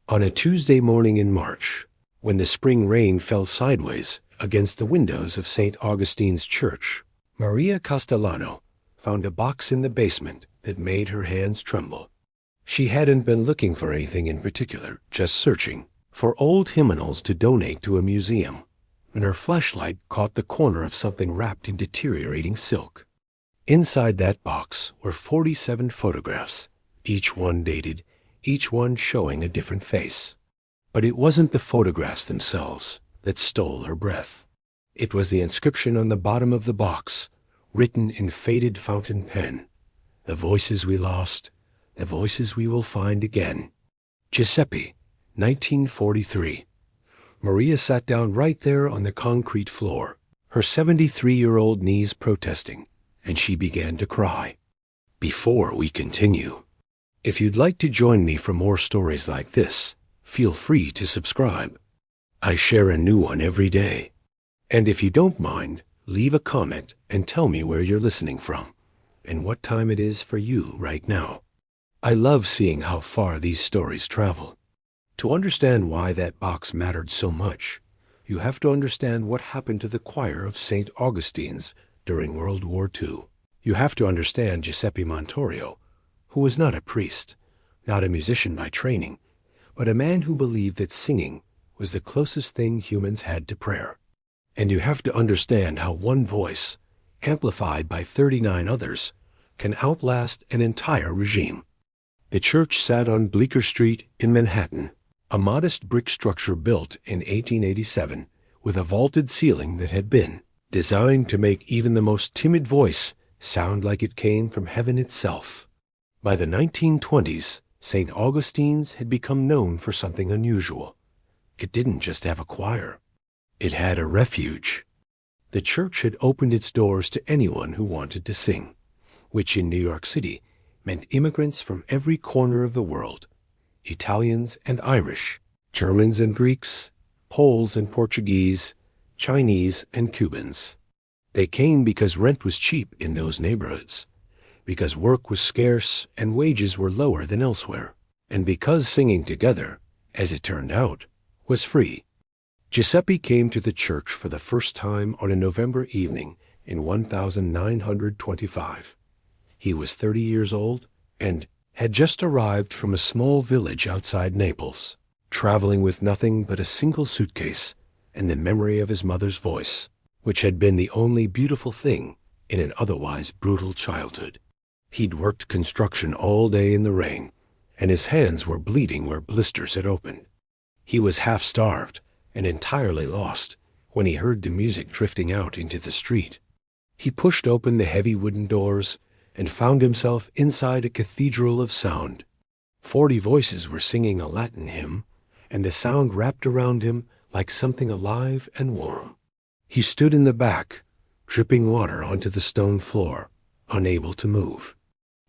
On a Tuesday morning in March, when the spring rain fell sideways against the windows of St. Augustine's Church, Maria Castellano found a box in the basement that made her hands tremble. She hadn't been looking for anything in particular, just searching for old hymnals to donate to a museum, when her flashlight caught the corner of something wrapped in deteriorating silk. Inside that box were 47 photographs, each one dated, each one showing a different face. But it wasn't the photographs themselves that stole her breath. It was the inscription on the bottom of the box, written in faded fountain pen. The voices we lost, the voices we will find again. Giuseppe, 1943. Maria sat down right there on the concrete floor, her 73-year-old knees protesting, and she began to cry. Before we continue, if you'd like to join me for more stories like this, feel free to subscribe. I share a new one every day. And if you don't mind, leave a comment and tell me where you're listening from and what time it is for you right now. I love seeing how far these stories travel. To understand why that box mattered so much, you have to understand what happened to the choir of St. Augustine's during World War II. You have to understand Giuseppe Montorio, who was not a priest, not a musician by training, but a man who believed that singing was the closest thing humans had to prayer. And you have to understand how one voice, amplified by 39 others, can outlast an entire regime. The church sat on Bleecker Street in Manhattan, a modest brick structure built in 1887 with a vaulted ceiling that had been designed to make even the most timid voice sound like it came from heaven itself. By the 1920s, St. Augustine's had become known for something unusual. It didn't just have a choir. It had a refuge. The church had opened its doors to anyone who wanted to sing, which in New York City meant immigrants from every corner of the world, Italians and Irish, Germans and Greeks, Poles and Portuguese, Chinese and Cubans. They came because rent was cheap in those neighborhoods, because work was scarce and wages were lower than elsewhere, and because singing together, as it turned out, was free. Giuseppe came to the church for the first time on a November evening in 1925. He was 30 years old and had just arrived from a small village outside Naples, traveling with nothing but a single suitcase and the memory of his mother's voice, which had been the only beautiful thing in an otherwise brutal childhood. He'd worked construction all day in the rain, and his hands were bleeding where blisters had opened. He was half-starved and entirely lost when he heard the music drifting out into the street. He pushed open the heavy wooden doors and found himself inside a cathedral of sound. 40 voices were singing a Latin hymn, and the sound wrapped around him like something alive and warm. He stood in the back, dripping water onto the stone floor, unable to move.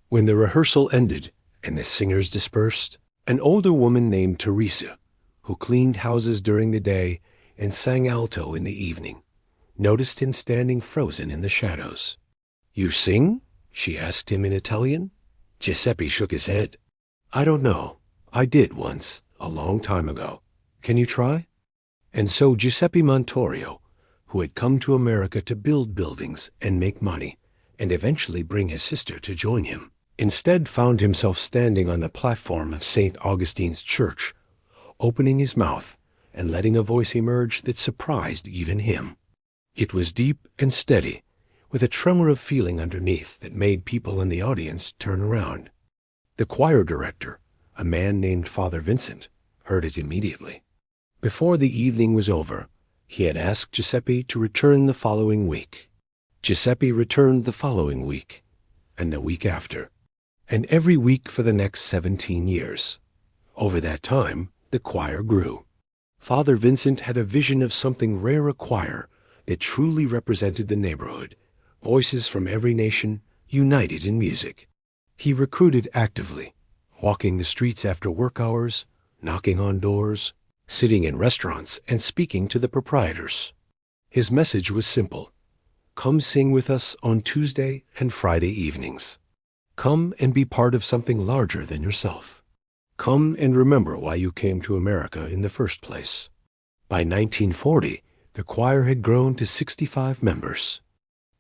When the rehearsal ended and the singers dispersed, an older woman named Teresa, who cleaned houses during the day and sang alto in the evening, noticed him standing frozen in the shadows. "You sing?" she asked him in Italian. Giuseppe shook his head. "I don't know. I did once, a long time ago. Can you try?" And so Giuseppe Montorio, who had come to America to build buildings and make money, and eventually bring his sister to join him, instead found himself standing on the platform of St. Augustine's Church, opening his mouth and letting a voice emerge that surprised even him. It was deep and steady, with a tremor of feeling underneath that made people in the audience turn around. The choir director, a man named Father Vincent, heard it immediately. Before the evening was over, he had asked Giuseppe to return the following week. Giuseppe returned the following week, and the week after, and every week for the next 17 years. Over that time, the choir grew. Father Vincent had a vision of something rare, a choir that truly represented the neighborhood, voices from every nation united in music. He recruited actively, walking the streets after work hours, knocking on doors, sitting in restaurants and speaking to the proprietors. His message was simple. Come sing with us on Tuesday and Friday evenings. Come and be part of something larger than yourself. Come and remember why you came to America in the first place. By 1940, the choir had grown to 65 members.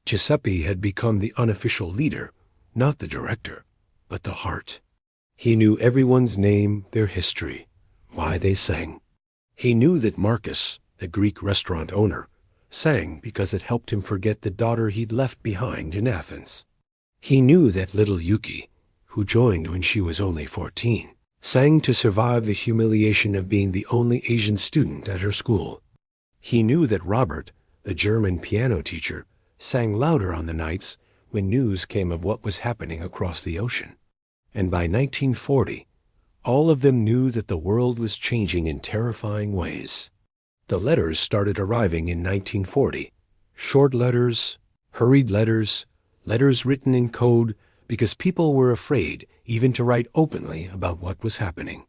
Giuseppe had become the unofficial leader, not the director, but the heart. He knew everyone's name, their history, why they sang. He knew that Marcus, the Greek restaurant owner, sang because it helped him forget the daughter he'd left behind in Athens. He knew that little Yuki, who joined when she was only 14, sang to survive the humiliation of being the only Asian student at her school. He knew that Robert, the German piano teacher, sang louder on the nights when news came of what was happening across the ocean. And by 1940, all of them knew that the world was changing in terrifying ways. The letters started arriving in 1940. Short letters, hurried letters, letters written in code because people were afraid even to write openly about what was happening.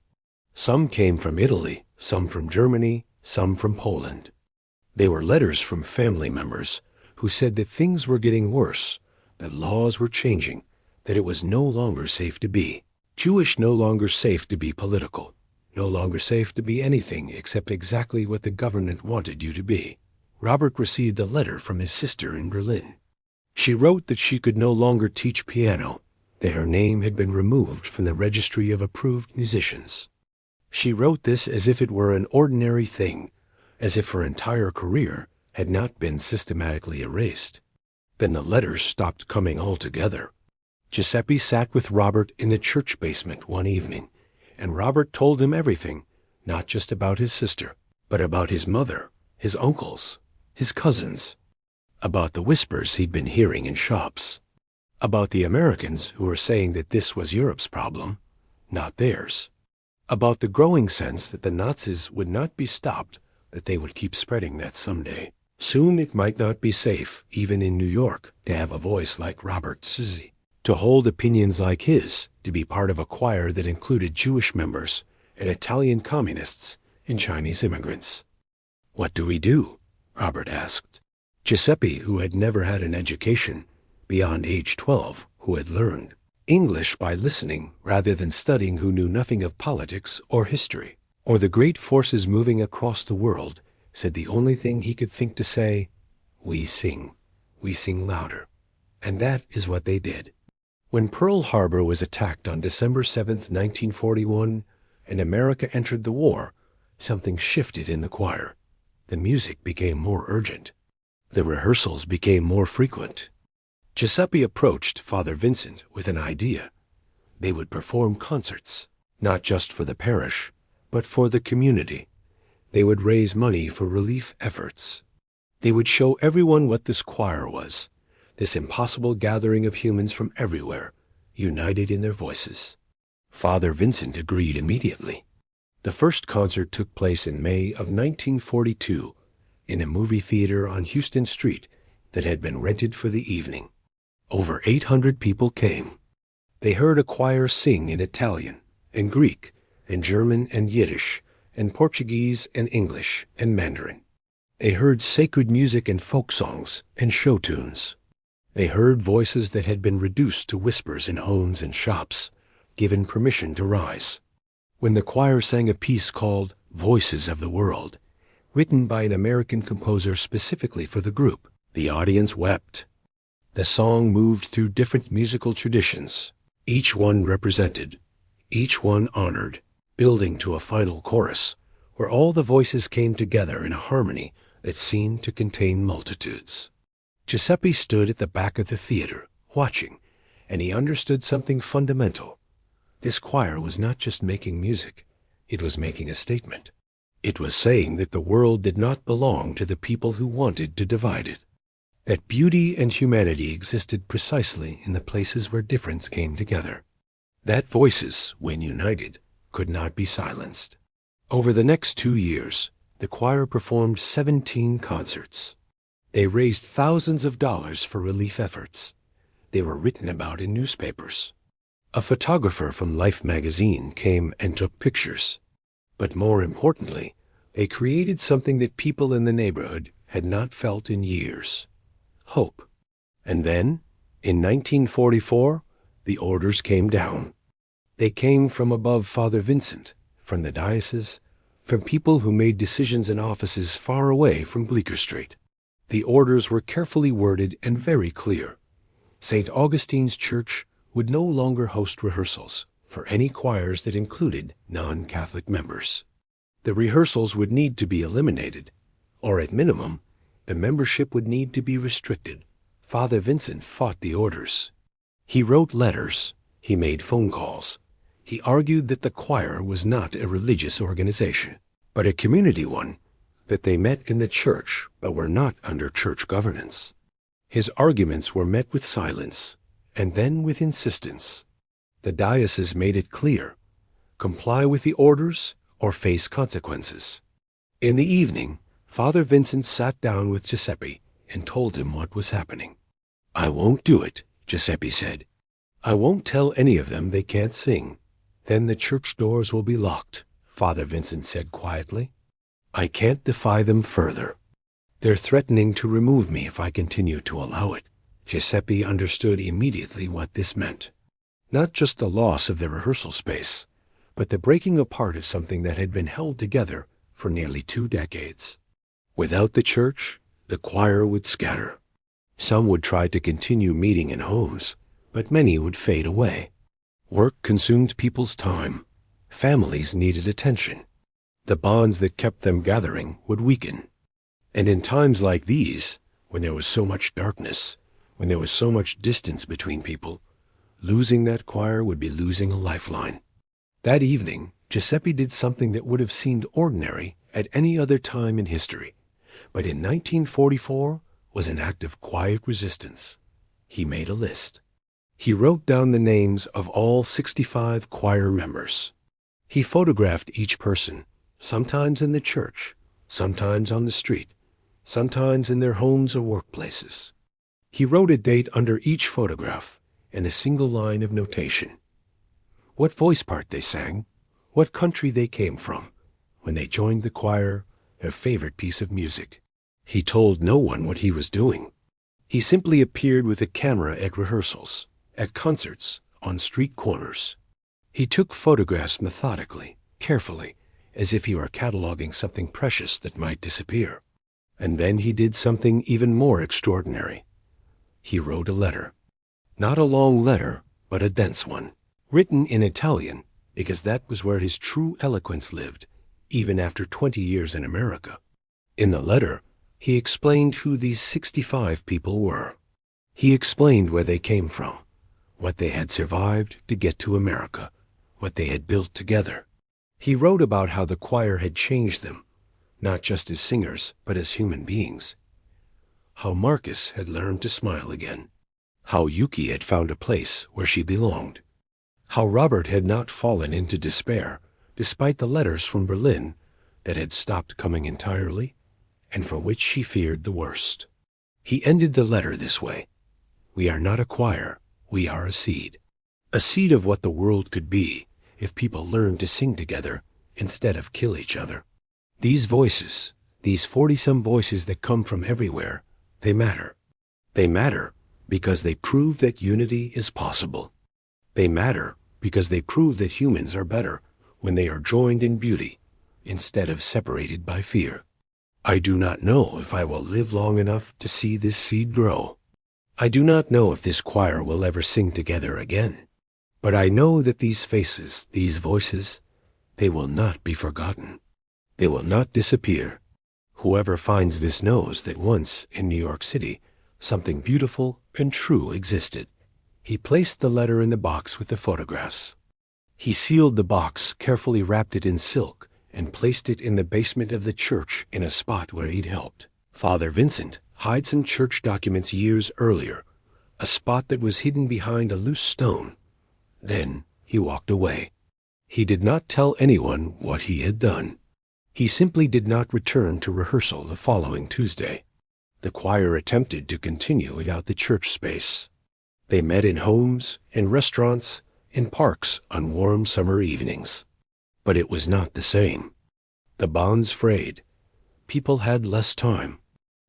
Some came from Italy, some from Germany, some from Poland. They were letters from family members who said that things were getting worse, that laws were changing, that it was no longer safe to be Jewish, no longer safe to be political, no longer safe to be anything except exactly what the government wanted you to be. Robert received a letter from his sister in Berlin. She wrote that she could no longer teach piano, that her name had been removed from the registry of approved musicians. She wrote this as if it were an ordinary thing, as if her entire career had not been systematically erased. Then the letters stopped coming altogether. Giuseppe sat with Robert in the church basement one evening, and Robert told him everything, not just about his sister, but about his mother, his uncles, his cousins, about the whispers he'd been hearing in shops, about the Americans who were saying that this was Europe's problem, not theirs, about the growing sense that the Nazis would not be stopped, that they would keep spreading that someday. Soon it might not be safe, even in New York, to have a voice like Robert Sizzi, to hold opinions like his, to be part of a choir that included Jewish members and Italian communists and Chinese immigrants. What do we do? Robert asked. Giuseppe, who had never had an education, beyond age 12, who had learned English by listening rather than studying, who knew nothing of politics or history, or the great forces moving across the world, said the only thing he could think to say, we sing louder. And that is what they did. When Pearl Harbor was attacked on December 7, 1941, and America entered the war, something shifted in the choir. The music became more urgent. The rehearsals became more frequent. Giuseppe approached Father Vincent with an idea. They would perform concerts, not just for the parish, but for the community. They would raise money for relief efforts. They would show everyone what this choir was, this impossible gathering of humans from everywhere, united in their voices. Father Vincent agreed immediately. The first concert took place in May of 1942 in a movie theater on Houston Street that had been rented for the evening. Over 800 people came. They heard a choir sing in Italian and Greek and German and Yiddish and Portuguese and English and Mandarin. They heard sacred music and folk songs and show tunes. They heard voices that had been reduced to whispers in homes and shops, given permission to rise. When the choir sang a piece called Voices of the World, written by an American composer specifically for the group, the audience wept. The song moved through different musical traditions, each one represented, each one honored, building to a final chorus, where all the voices came together in a harmony that seemed to contain multitudes. Giuseppe stood at the back of the theater, watching, and he understood something fundamental. This choir was not just making music, it was making a statement. It was saying that the world did not belong to the people who wanted to divide it, that beauty and humanity existed precisely in the places where difference came together, that voices, when united, could not be silenced. Over the next 2 years, the choir performed 17 concerts. They raised thousands of dollars for relief efforts. They were written about in newspapers. A photographer from Life magazine came and took pictures. But more importantly, they created something that people in the neighborhood had not felt in years: hope. And then, in 1944, the orders came down. They came from above Father Vincent, from the diocese, from people who made decisions in offices far away from Bleecker Street. The orders were carefully worded and very clear. St. Augustine's Church would no longer host rehearsals for any choirs that included non-Catholic members. The rehearsals would need to be eliminated, or at minimum, the membership would need to be restricted. Father Vincent fought the orders. He wrote letters. He made phone calls. He argued that the choir was not a religious organization, but a community one, that they met in the church but were not under church governance. His arguments were met with silence, and then with insistence. The diocese made it clear: comply with the orders or face consequences. In the evening, Father Vincent sat down with Giuseppe and told him what was happening. "I won't do it," Giuseppe said. "I won't tell any of them they can't sing. Then the church doors will be locked," Father Vincent said quietly. "I can't defy them further. They're threatening to remove me if I continue to allow it." Giuseppe understood immediately what this meant. Not just the loss of the rehearsal space, but the breaking apart of something that had been held together for nearly 2 decades. Without the church, the choir would scatter. Some would try to continue meeting in homes, but many would fade away. Work consumed people's time. Families needed attention. The bonds that kept them gathering would weaken. And in times like these, when there was so much darkness, when there was so much distance between people, losing that choir would be losing a lifeline. That evening, Giuseppe did something that would have seemed ordinary at any other time in history, but in 1944 was an act of quiet resistance. He made a list. He wrote down the names of all 65 choir members. He photographed each person, sometimes in the church, sometimes on the street, sometimes in their homes or workplaces. He wrote a date under each photograph and a single line of notation. What voice part they sang, what country they came from, when they joined the choir, their favorite piece of music. He told no one what he was doing. He simply appeared with a camera at rehearsals, at concerts, on street corners. He took photographs methodically, carefully, as if he were cataloging something precious that might disappear. And then he did something even more extraordinary. He wrote a letter. Not a long letter, but a dense one, written in Italian, because that was where his true eloquence lived, even after 20 years in America. In the letter, he explained who these 65 people were. He explained where they came from, what they had survived to get to America, what they had built together. He wrote about how the choir had changed them, not just as singers, but as human beings. How Marcus had learned to smile again. How Yuki had found a place where she belonged. How Robert had not fallen into despair, despite the letters from Berlin that had stopped coming entirely, and for which she feared the worst. He ended the letter this way: "We are not a choir, we are a seed. A seed of what the world could be if people learned to sing together instead of kill each other. These voices, these 40-some voices that come from everywhere, they matter. They matter because they prove that unity is possible. They matter because they prove that humans are better when they are joined in beauty instead of separated by fear. I do not know if I will live long enough to see this seed grow. I do not know if this choir will ever sing together again. But I know that these faces, these voices, they will not be forgotten. They will not disappear. Whoever finds this knows that once in New York City, something beautiful and true existed." He placed the letter in the box with the photographs. He sealed the box, carefully wrapped it in silk, and placed it in the basement of the church in a spot where he'd helped Father Vincent hide some church documents years earlier, a spot that was hidden behind a loose stone. Then he walked away. He did not tell anyone what he had done. He simply did not return to rehearsal the following Tuesday. The choir attempted to continue without the church space. They met in homes, in restaurants, in parks on warm summer evenings. But it was not the same. The bonds frayed. People had less time.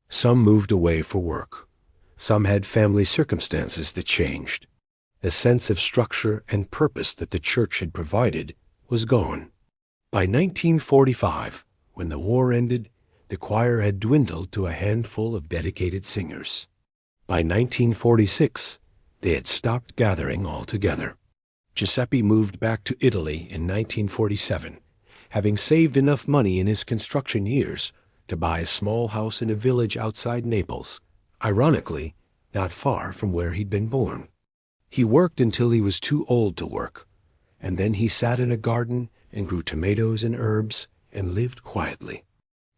Some moved away for work. Some had family circumstances that changed. The sense of structure and purpose that the church had provided was gone. By 1945, when the war ended, the choir had dwindled to a handful of dedicated singers. By 1946, they had stopped gathering altogether. Giuseppe moved back to Italy in 1947, having saved enough money in his construction years to buy a small house in a village outside Naples, ironically, not far from where he'd been born. He worked until he was too old to work, and then he sat in a garden and grew tomatoes and herbs and lived quietly.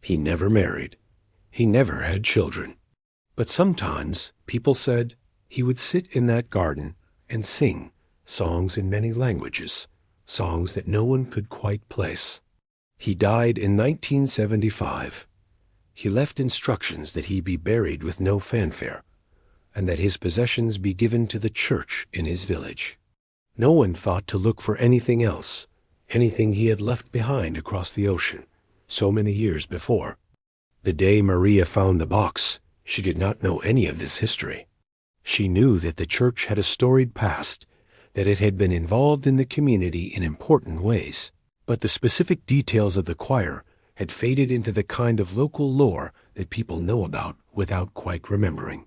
He never married. He never had children. But sometimes, people said, he would sit in that garden and sing songs in many languages, songs that no one could quite place. He died in 1975. He left instructions that he be buried with no fanfare, and that his possessions be given to the church in his village. No one thought to look for anything else, anything he had left behind across the ocean, so many years before. The day Maria found the box, she did not know any of this history. She knew that the church had a storied past, that it had been involved in the community in important ways, but the specific details of the choir had faded into the kind of local lore that people know about without quite remembering.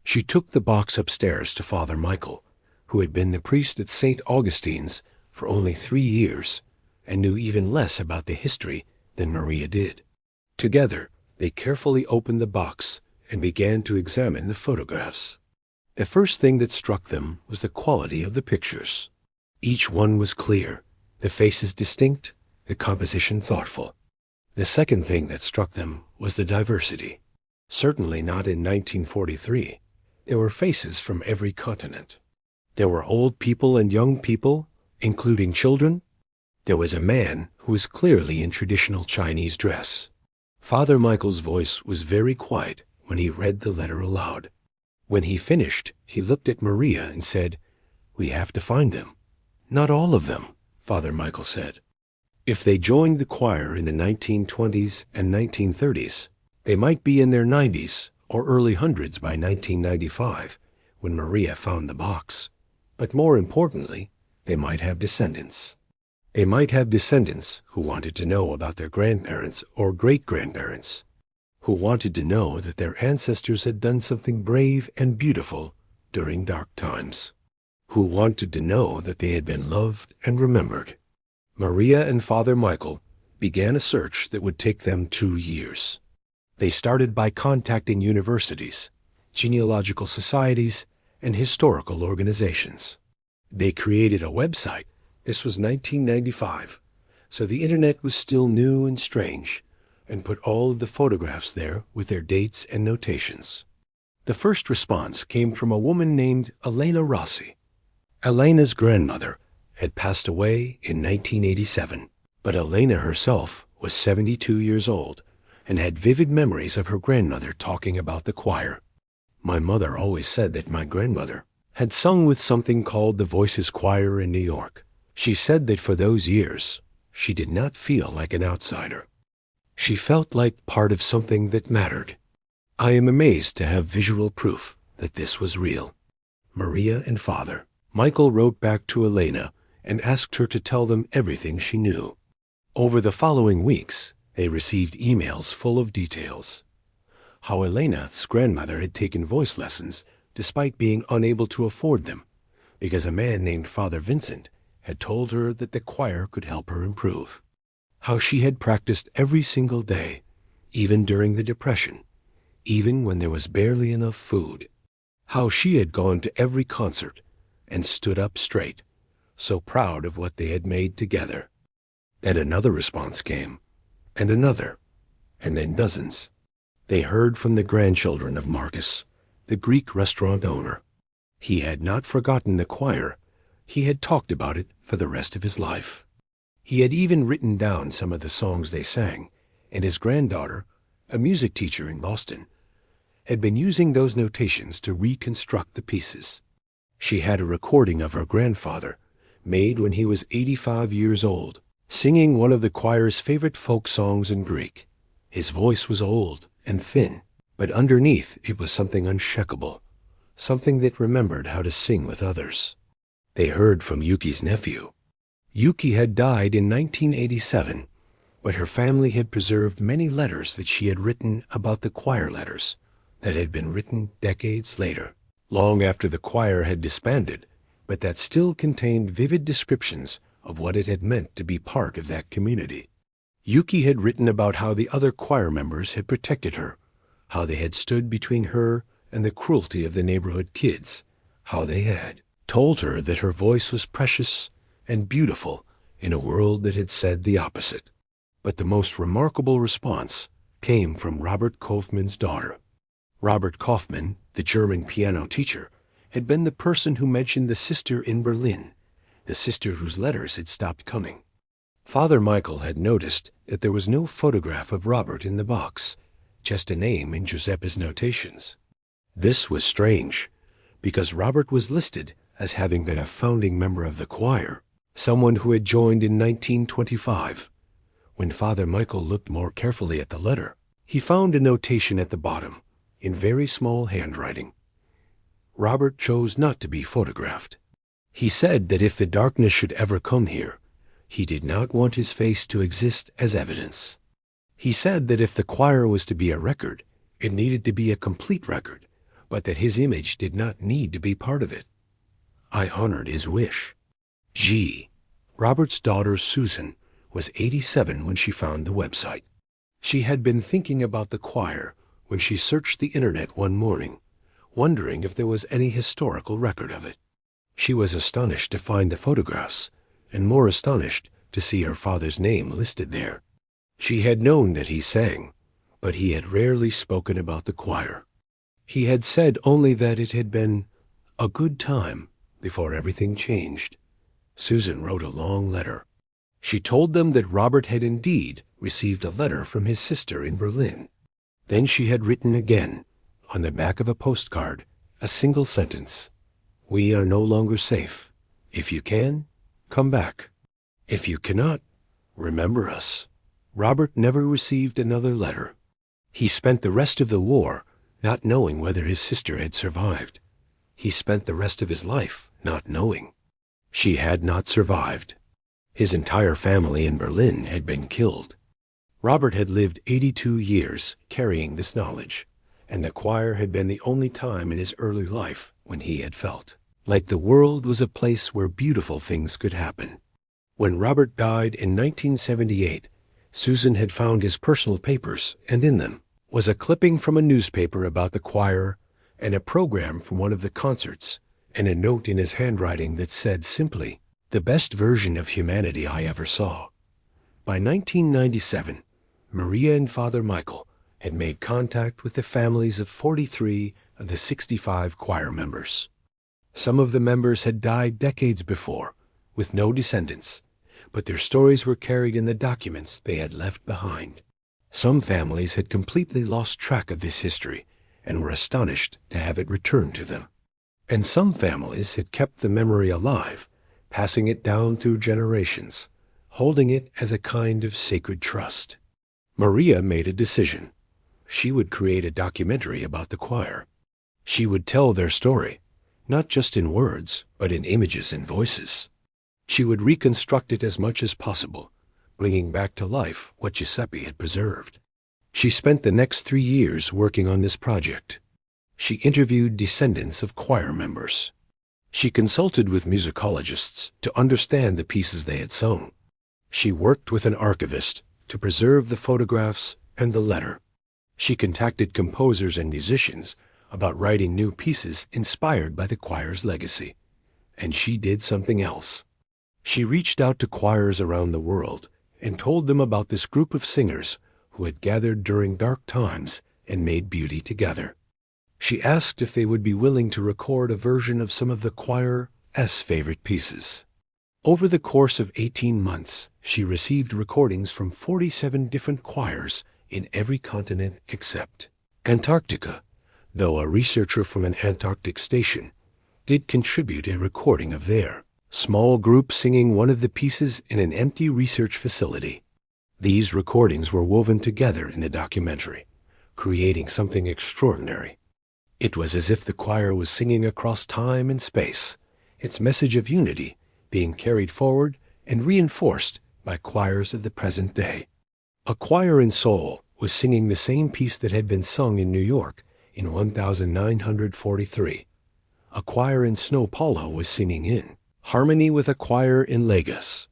She took the box upstairs to Father Michael, who had been the priest at St. Augustine's for only 3 years and knew even less about the history than Maria did. Together, they carefully opened the box and began to examine the photographs. The first thing that struck them was the quality of the pictures. Each one was clear, the faces distinct, the composition thoughtful. The second thing that struck them was the diversity. Certainly not in 1943. There were faces from every continent. There were old people and young people, including children. There was a man who was clearly in traditional Chinese dress. Father Michael's voice was very quiet when he read the letter aloud. When he finished, he looked at Maria and said, "We have to find them." "Not all of them," Father Michael said. If they joined the choir in the 1920s and 1930s, they might be in their 90s or early hundreds by 1995, when Maria found the box. But more importantly, they might have descendants. They might have descendants who wanted to know about their grandparents or great-grandparents, who wanted to know that their ancestors had done something brave and beautiful during dark times, who wanted to know that they had been loved and remembered. Maria and Father Michael began a search that would take them 2 years. They started by contacting universities, genealogical societies, and historical organizations. They created a website. This was 1995, so the internet was still new and strange, and put all of the photographs there with their dates and notations. The first response came from a woman named Elena Rossi. Elena's grandmother had passed away in 1987, but Elena herself was 72 years old and had vivid memories of her grandmother talking about the choir. "My mother always said that my grandmother had sung with something called the Voices Choir in New York. She said that for those years, she did not feel like an outsider. She felt like part of something that mattered. I am amazed to have visual proof that this was real." Maria and Father Michael wrote back to Elena and asked her to tell them everything she knew. Over the following weeks, they received emails full of details. How Elena's grandmother had taken voice lessons despite being unable to afford them, because a man named Father Vincent had told her that the choir could help her improve. How she had practiced every single day, even during the Depression, even when there was barely enough food. How she had gone to every concert and stood up straight, so proud of what they had made together. Then another response came, and another, and then dozens. They heard from the grandchildren of Marcus, the Greek restaurant owner. He had not forgotten the choir. He had talked about it for the rest of his life. He had even written down some of the songs they sang, and his granddaughter, a music teacher in Boston, had been using those notations to reconstruct the pieces. She had a recording of her grandfather, made when he was 85 years old, singing one of the choir's favorite folk songs in Greek. His voice was old and thin, but underneath it was something unshakable, something that remembered how to sing with others. They heard from Yuki's nephew. Yuki had died in 1987, but her family had preserved many letters that she had written about the choir letters that had been written decades later, long after the choir had disbanded, but that still contained vivid descriptions of what it had meant to be part of that community. Yuki had written about how the other choir members had protected her, how they had stood between her and the cruelty of the neighborhood kids, how they had told her that her voice was precious and beautiful in a world that had said the opposite. But the most remarkable response came from Robert Kaufmann's daughter. Robert Kaufmann, the German piano teacher, had been the person who mentioned the sister in Berlin, the sister whose letters had stopped coming. Father Michael had noticed that there was no photograph of Robert in the box, just a name in Giuseppe's notations. This was strange, because Robert was listed as having been a founding member of the choir, someone who had joined in 1925. When Father Michael looked more carefully at the letter, he found a notation at the bottom, in very small handwriting. Robert chose not to be photographed. He said that if the darkness should ever come here, he did not want his face to exist as evidence. He said that if the choir was to be a record, it needed to be a complete record, but that his image did not need to be part of it. I honored his wish. G, Robert's daughter Susan, was 87 when she found the website. She had been thinking about the choir when she searched the internet one morning, wondering if there was any historical record of it. She was astonished to find the photographs, and more astonished to see her father's name listed there. She had known that he sang, but he had rarely spoken about the choir. He had said only that it had been a good time before everything changed. Susan wrote a long letter. She told them that Robert had indeed received a letter from his sister in Berlin. Then she had written again, on the back of a postcard, a single sentence: "We are no longer safe. If you can, come back. If you cannot, remember us." Robert never received another letter. He spent the rest of the war not knowing whether his sister had survived. He spent the rest of his life not knowing. She had not survived. His entire family in Berlin had been killed. Robert had lived 82 years carrying this knowledge, and the choir had been the only time in his early life when he had felt like the world was a place where beautiful things could happen. When Robert died in 1978, Susan had found his personal papers, and in them was a clipping from a newspaper about the choir and a program from one of the concerts, and a note in his handwriting that said simply, "The best version of humanity I ever saw." By 1997, Maria and Father Michael had made contact with the families of 43 of the 65 choir members. Some of the members had died decades before, with no descendants, but their stories were carried in the documents they had left behind. Some families had completely lost track of this history and were astonished to have it returned to them. And some families had kept the memory alive, passing it down through generations, holding it as a kind of sacred trust. Maria made a decision. She would create a documentary about the choir. She would tell their story, not just in words, but in images and voices. She would reconstruct it as much as possible, bringing back to life what Giuseppe had preserved. She spent the next 3 years working on this project. She interviewed descendants of choir members. She consulted with musicologists to understand the pieces they had sung. She worked with an archivist to preserve the photographs and the letter. She contacted composers and musicians about writing new pieces inspired by the choir's legacy. And she did something else. She reached out to choirs around the world and told them about this group of singers who had gathered during dark times and made beauty together. She asked if they would be willing to record a version of some of the choir's favorite pieces. Over the course of 18 months, she received recordings from 47 different choirs in every continent except Antarctica, though a researcher from an Antarctic station did contribute a recording of their small group singing one of the pieces in an empty research facility. These recordings were woven together in a documentary, creating something extraordinary. It was as if the choir was singing across time and space, its message of unity being carried forward and reinforced by choirs of the present day. A choir in Seoul was singing the same piece that had been sung in New York in 1943. A choir in Sao Paulo was singing in harmony with a choir in Lagos.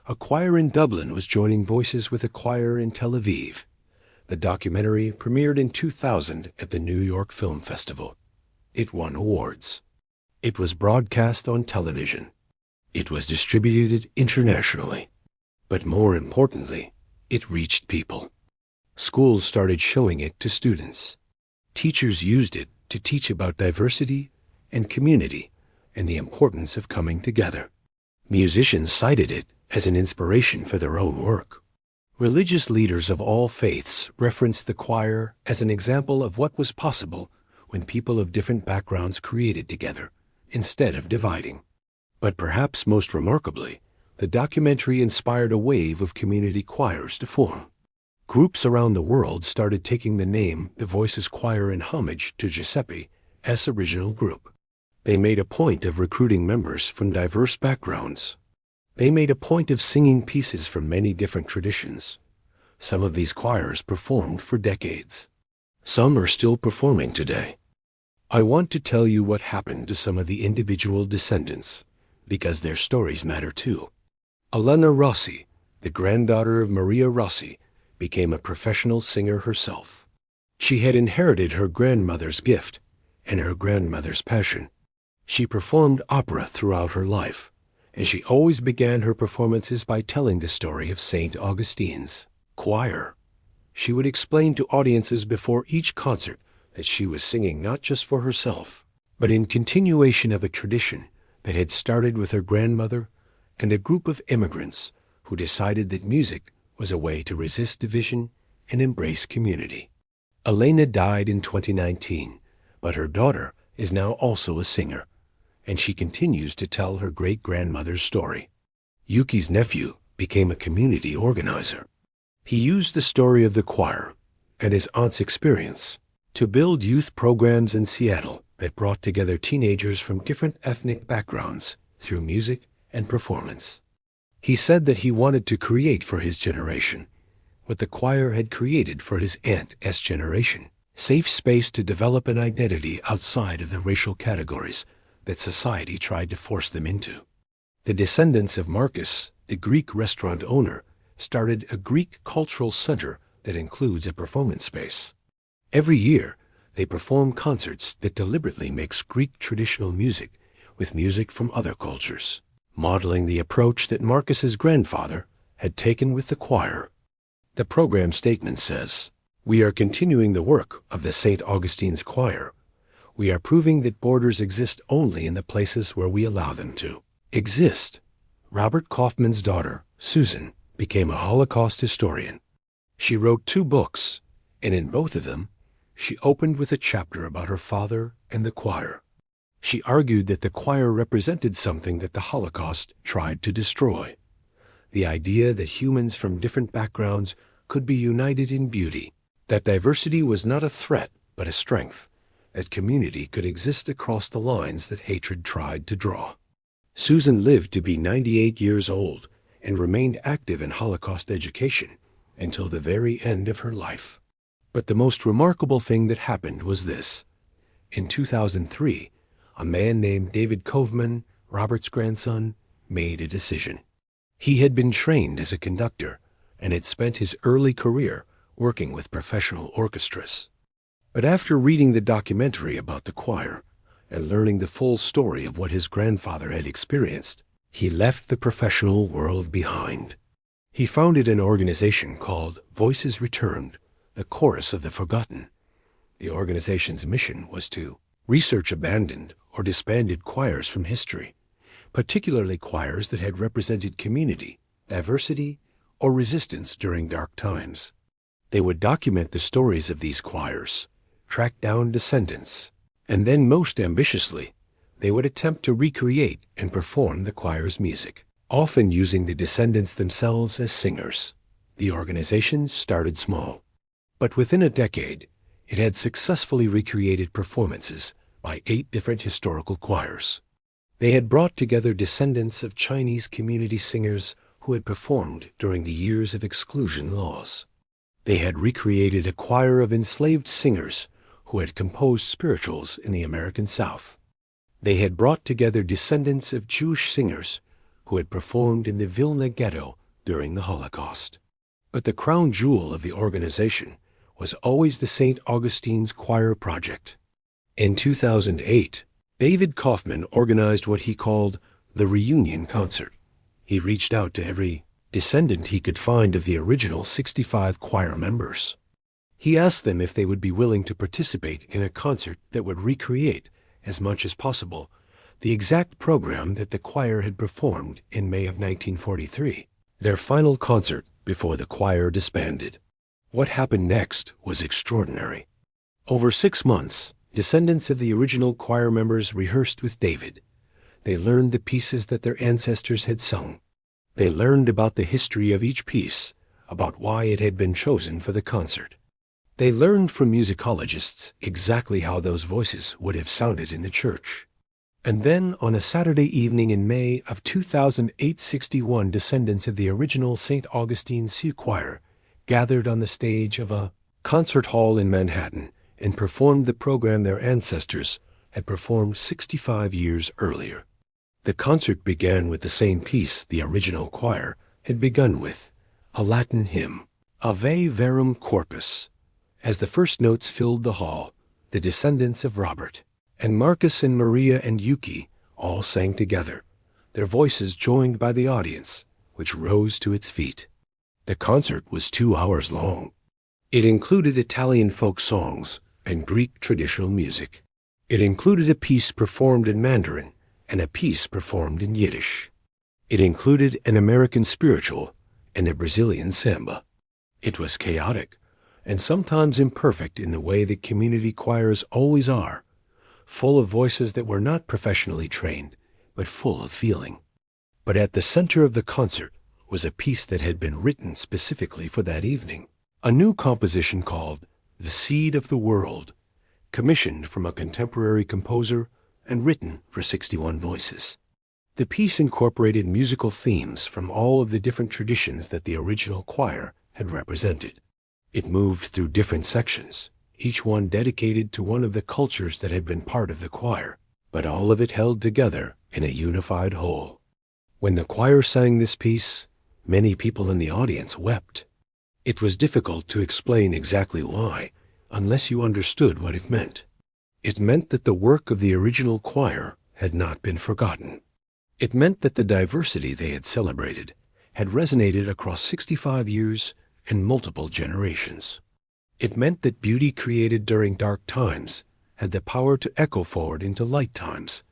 A choir in Dublin was joining voices with a choir in Tel Aviv. The documentary premiered in 2000 at the New York Film Festival. It won awards. It was broadcast on television. It was distributed internationally. But more importantly, it reached people. Schools started showing it to students. Teachers used it to teach about diversity and community and the importance of coming together. Musicians cited it as an inspiration for their own work. Religious leaders of all faiths referenced the choir as an example of what was possible when people of different backgrounds created together instead of dividing. But perhaps most remarkably, the documentary inspired a wave of community choirs to form. Groups around the world started taking the name The Voices Choir in homage to Giuseppe as original group. They made a point of recruiting members from diverse backgrounds. They made a point of singing pieces from many different traditions. Some of these choirs performed for decades. Some are still performing today. I want to tell you what happened to some of the individual descendants, because their stories matter too. Elena Rossi, the granddaughter of Maria Rossi, became a professional singer herself. She had inherited her grandmother's gift and her grandmother's passion. She performed opera throughout her life, and she always began her performances by telling the story of St. Augustine's choir. She would explain to audiences before each concert that she was singing not just for herself, but in continuation of a tradition that had started with her grandmother and a group of immigrants who decided that music was a way to resist division and embrace community. Elena died in 2019, but her daughter is now also a singer, and she continues to tell her great-grandmother's story. Yuki's nephew became a community organizer. He used the story of the choir and his aunt's experience to build youth programs in Seattle that brought together teenagers from different ethnic backgrounds through music and performance. He said that he wanted to create for his generation what the choir had created for his aunt's generation, safe space to develop an identity outside of the racial categories that society tried to force them into. The descendants of Marcus, the Greek restaurant owner, started a Greek cultural center that includes a performance space. Every year, they perform concerts that deliberately mix Greek traditional music with music from other cultures, modeling the approach that Marcus's grandfather had taken with the choir. The program statement says, "We are continuing the work of the St. Augustine's Choir. We are proving that borders exist only in the places where we allow them to exist." Robert Kaufman's daughter, Susan, became a Holocaust historian. She wrote 2 books, and in both of them, she opened with a chapter about her father and the choir. She argued that the choir represented something that the Holocaust tried to destroy: the idea that humans from different backgrounds could be united in beauty, that diversity was not a threat but a strength, that community could exist across the lines that hatred tried to draw. Susan lived to be 98 years old and remained active in Holocaust education until the very end of her life. But the most remarkable thing that happened was this. In 2003, a man named David Kovman, Robert's grandson, made a decision. He had been trained as a conductor and had spent his early career working with professional orchestras. But after reading the documentary about the choir and learning the full story of what his grandfather had experienced, he left the professional world behind. He founded an organization called Voices Returned, the Chorus of the Forgotten. The organization's mission was to research abandoned or disbanded choirs from history, particularly choirs that had represented community, diversity, or resistance during dark times. They would document the stories of these choirs, track down descendants, and then, most ambitiously, they would attempt to recreate and perform the choir's music, often using the descendants themselves as singers. The organization started small, but within a decade, it had successfully recreated performances by 8 different historical choirs. They had brought together descendants of Chinese community singers who had performed during the years of exclusion laws. They had recreated a choir of enslaved singers who had composed spirituals in the American South. They had brought together descendants of Jewish singers who had performed in the Vilna ghetto during the Holocaust. But the crown jewel of the organization was always the St. Augustine's Choir Project. In 2008, David Kaufman organized what he called the Reunion Concert. He reached out to every descendant he could find of the original 65 choir members. He asked them if they would be willing to participate in a concert that would recreate, as much as possible, the exact program that the choir had performed in May of 1943, their final concert before the choir disbanded. What happened next was extraordinary. Over 6 months, descendants of the original choir members rehearsed with David. They learned the pieces that their ancestors had sung. They learned about the history of each piece, about why it had been chosen for the concert. They learned from musicologists exactly how those voices would have sounded in the church. And then, on a Saturday evening in May of 2008, 61 descendants of the original St. Augustine Sea Choir gathered on the stage of a concert hall in Manhattan and performed the program their ancestors had performed 65 years earlier. The concert began with the same piece the original choir had begun with, a Latin hymn, Ave Verum Corpus. As the first notes filled the hall, the descendants of Robert and Marcus and Maria and Yuki all sang together, their voices joined by the audience, which rose to its feet. The concert was 2 hours long. It included Italian folk songs and Greek traditional music. It included a piece performed in Mandarin and a piece performed in Yiddish. It included an American spiritual and a Brazilian samba. It was chaotic and sometimes imperfect in the way that community choirs always are, full of voices that were not professionally trained, but full of feeling. But at the center of the concert was a piece that had been written specifically for that evening, a new composition called The Seed of the World, commissioned from a contemporary composer and written for 61 voices. The piece incorporated musical themes from all of the different traditions that the original choir had represented. It moved through different sections, each one dedicated to one of the cultures that had been part of the choir, but all of it held together in a unified whole. When the choir sang this piece, many people in the audience wept. It was difficult to explain exactly why, unless you understood what it meant. It meant that the work of the original choir had not been forgotten. It meant that the diversity they had celebrated had resonated across 65 years and multiple generations. It meant that beauty created during dark times had the power to echo forward into light times,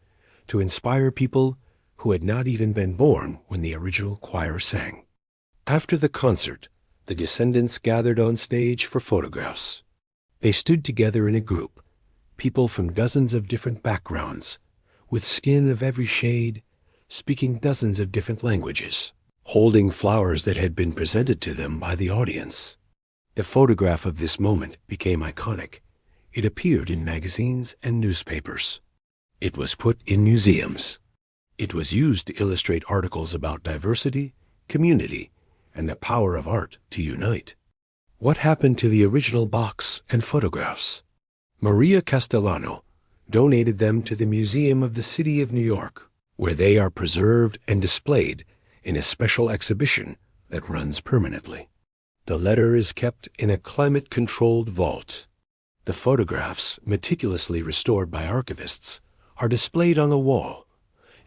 to inspire people who had not even been born when the original choir sang. After the concert, the descendants gathered on stage for photographs. They stood together in a group, people from dozens of different backgrounds, with skin of every shade, speaking dozens of different languages, holding flowers that had been presented to them by the audience. The photograph of this moment became iconic. It appeared in magazines and newspapers. It was put in museums. It was used to illustrate articles about diversity, community, and the power of art to unite. What happened to the original box and photographs? Maria Castellano donated them to the Museum of the City of New York, where they are preserved and displayed in a special exhibition that runs permanently. The letter is kept in a climate-controlled vault. The photographs, meticulously restored by archivists, are displayed on a wall,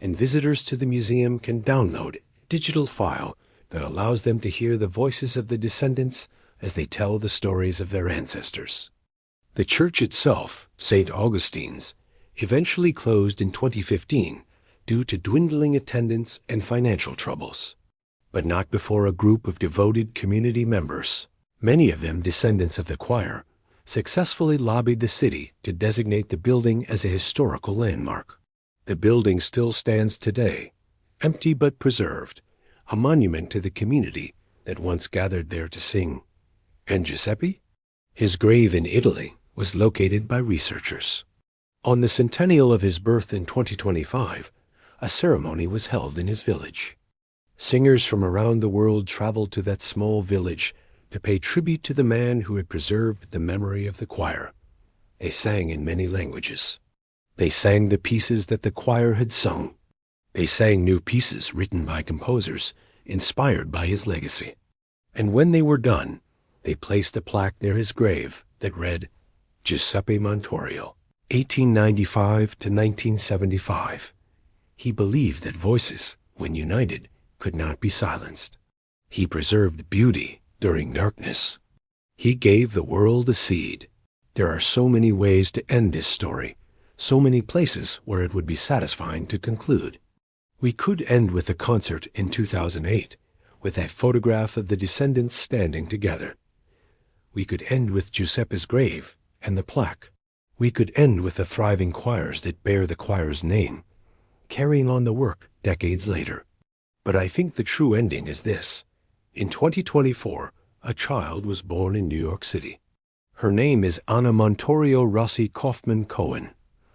and visitors to the museum can download a digital file that allows them to hear the voices of the descendants as they tell the stories of their ancestors. The church itself, St. Augustine's, eventually closed in 2015 due to dwindling attendance and financial troubles, but not before a group of devoted community members, many of them descendants of the choir, successfully lobbied the city to designate the building as a historical landmark. The building still stands today, empty but preserved, a monument to the community that once gathered there to sing. And Giuseppe? His grave in Italy was located by researchers. On the centennial of his birth in 2025, a ceremony was held in his village. Singers from around the world traveled to that small village to pay tribute to the man who had preserved the memory of the choir. They sang in many languages. They sang the pieces that the choir had sung. They sang new pieces written by composers inspired by his legacy. And when they were done, they placed a plaque near his grave that read, Giuseppe Montorio, 1895 to 1975. He believed that voices, when united, could not be silenced. He preserved beauty during darkness. He gave the world a seed. There are so many ways to end this story, so many places where it would be satisfying to conclude. We could end with the concert in 2008, with that photograph of the descendants standing together. We could end with Giuseppe's grave and the plaque. We could end with the thriving choirs that bear the choir's name, carrying on the work decades later. But I think the true ending is this. In 2024, a child was born in New York City. Her name is Anna Montorio Rossi Kaufman Cohen.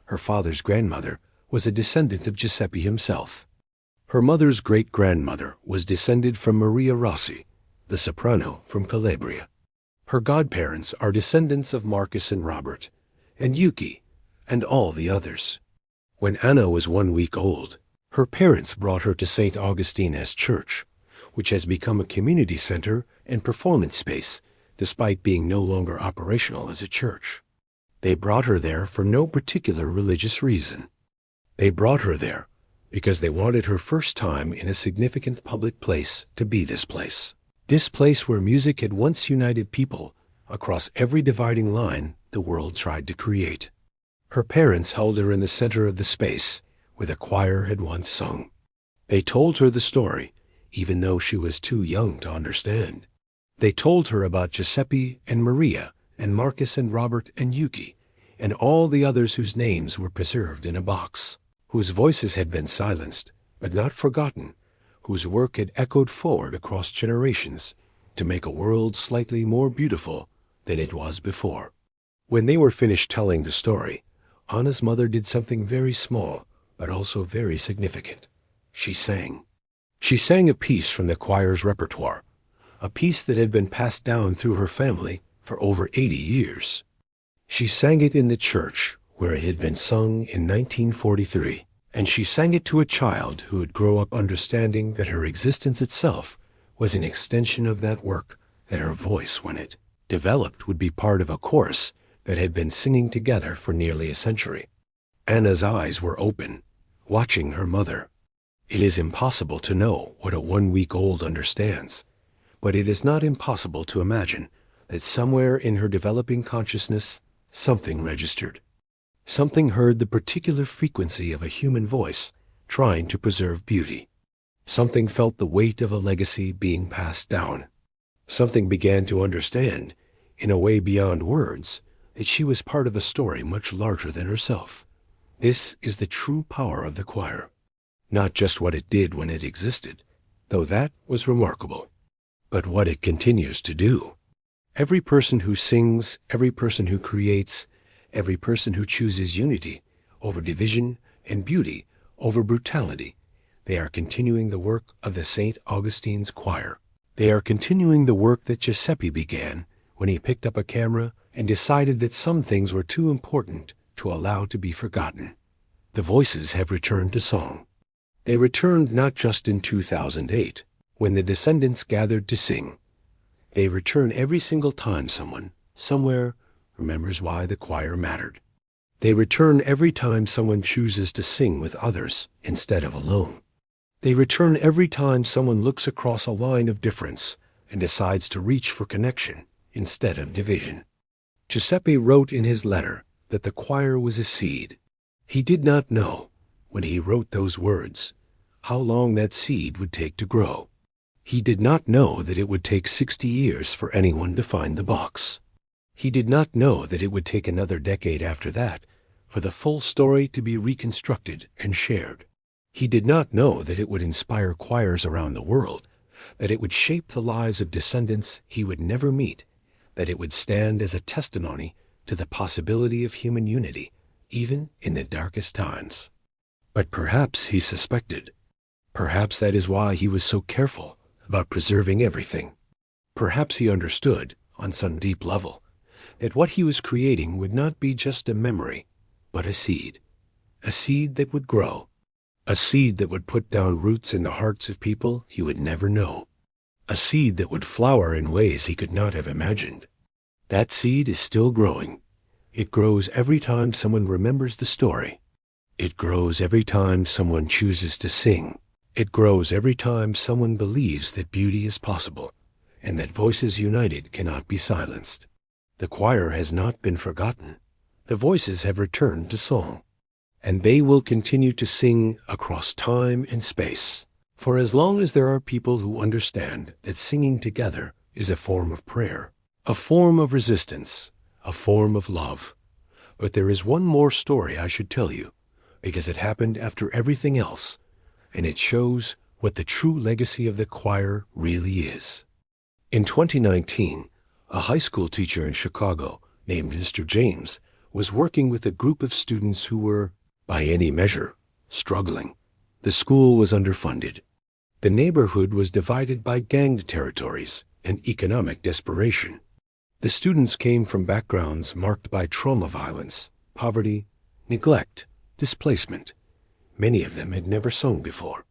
Her father's grandmother was a descendant of Giuseppe himself. Her mother's great-grandmother was descended from Maria Rossi, the soprano from Calabria. Her godparents are descendants of Marcus and Robert, and Yuki, and all the others. When Anna was 1 week old, her parents brought her to St. Augustine's Church, which has become a community center and performance space, despite being no longer operational as a church. They brought her there for no particular religious reason. They brought her there because they wanted her first time in a significant public place to be this place. This place where music had once united people across every dividing line the world tried to create. Her parents held her in the center of the space where the choir had once sung. They told her the story, even though she was too young to understand. They told her about Giuseppe and Maria and Marcus and Robert and Yuki and all the others whose names were preserved in a box, whose voices had been silenced but not forgotten, whose work had echoed forward across generations to make a world slightly more beautiful than it was before. When they were finished telling the story, Anna's mother did something very small but also very significant. She sang. She sang a piece from the choir's repertoire, a piece that had been passed down through her family for over 80 years. She sang it in the church where it had been sung in 1943, and she sang it to a child who would grow up understanding that her existence itself was an extension of that work, that her voice, when it developed, would be part of a chorus that had been singing together for nearly a century. Anna's eyes were open, watching her mother. It is impossible to know what a 1 week old understands, but it is not impossible to imagine that somewhere in her developing consciousness, something registered. Something heard the particular frequency of a human voice trying to preserve beauty. Something felt the weight of a legacy being passed down. Something began to understand, in a way beyond words, that she was part of a story much larger than herself. This is the true power of the choir. Not just what it did when it existed, though that was remarkable, but what it continues to do. Every person who sings, every person who creates, every person who chooses unity over division and beauty over brutality, they are continuing the work of the St. Augustine's choir. They are continuing the work that Giuseppe began when he picked up a camera and decided that some things were too important to allow to be forgotten. The voices have returned to song. They returned not just in 2008, when the descendants gathered to sing. They return every single time someone, somewhere, remembers why the choir mattered. They return every time someone chooses to sing with others instead of alone. They return every time someone looks across a line of difference and decides to reach for connection instead of division. Giuseppe wrote in his letter that the choir was a seed. He did not know, when he wrote those words, how long that seed would take to grow. He did not know that it would take 60 years for anyone to find the box. He did not know that it would take another decade after that for the full story to be reconstructed and shared. He did not know that it would inspire choirs around the world, that it would shape the lives of descendants he would never meet, that it would stand as a testimony to the possibility of human unity, even in the darkest times. But perhaps he suspected. Perhaps that is why he was so careful about preserving everything. Perhaps he understood, on some deep level, that what he was creating would not be just a memory, but a seed that would grow, a seed that would put down roots in the hearts of people he would never know, a seed that would flower in ways he could not have imagined. That seed is still growing. It grows every time someone remembers the story. It grows every time someone chooses to sing. It grows every time someone believes that beauty is possible and that voices united cannot be silenced. The choir has not been forgotten. The voices have returned to song, and they will continue to sing across time and space. For as long as there are people who understand that singing together is a form of prayer, a form of resistance, a form of love. But there is one more story I should tell you, because it happened after everything else, and it shows what the true legacy of the choir really is. In 2019, a high school teacher in Chicago named Mr. James was working with a group of students who were, by any measure, struggling. The school was underfunded. The neighborhood was divided by gang territories and economic desperation. The students came from backgrounds marked by trauma violence, poverty, neglect, displacement. Many of them had never sung before.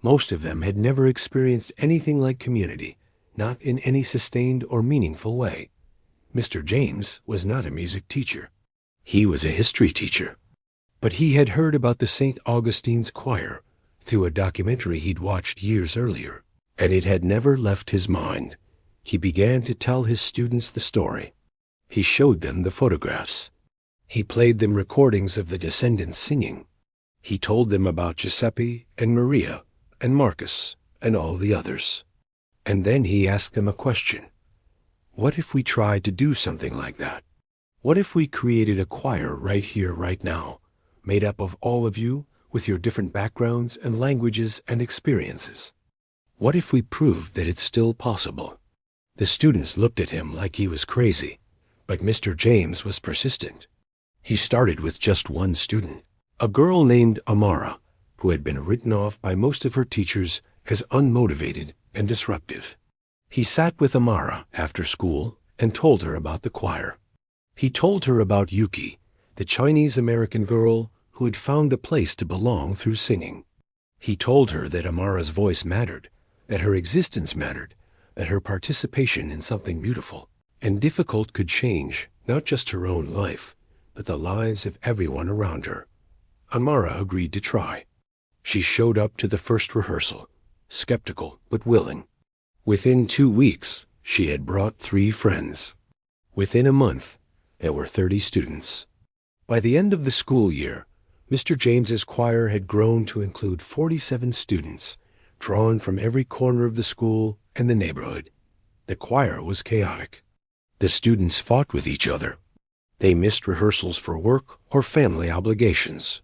Most of them had never experienced anything like community, not in any sustained or meaningful way. Mr. James was not a music teacher. He was a history teacher. But he had heard about the St. Augustine's choir through a documentary he'd watched years earlier, and it had never left his mind. He began to tell his students the story. He showed them the photographs. He played them recordings of the descendants singing. He told them about Giuseppe and Maria and Marcus and all the others. And then he asked them a question. What if we tried to do something like that? What if we created a choir right here, right now, made up of all of you with your different backgrounds and languages and experiences? What if we proved that it's still possible? The students looked at him like he was crazy, but Mr. James was persistent. He started with just one student, a girl named Amara, who had been written off by most of her teachers as unmotivated and disruptive. He sat with Amara after school and told her about the choir. He told her about Yuki, the Chinese-American girl who had found a place to belong through singing. He told her that Amara's voice mattered, that her existence mattered, that her participation in something beautiful and difficult could change not just her own life, but the lives of everyone around her. Amara agreed to try. She showed up to the first rehearsal, skeptical but willing. Within 2 weeks, she had brought 3 friends. Within a month, there were 30 students. By the end of the school year, Mr. James's choir had grown to include 47 students, drawn from every corner of the school and the neighborhood. The choir was chaotic. The students fought with each other. They missed rehearsals for work or family obligations.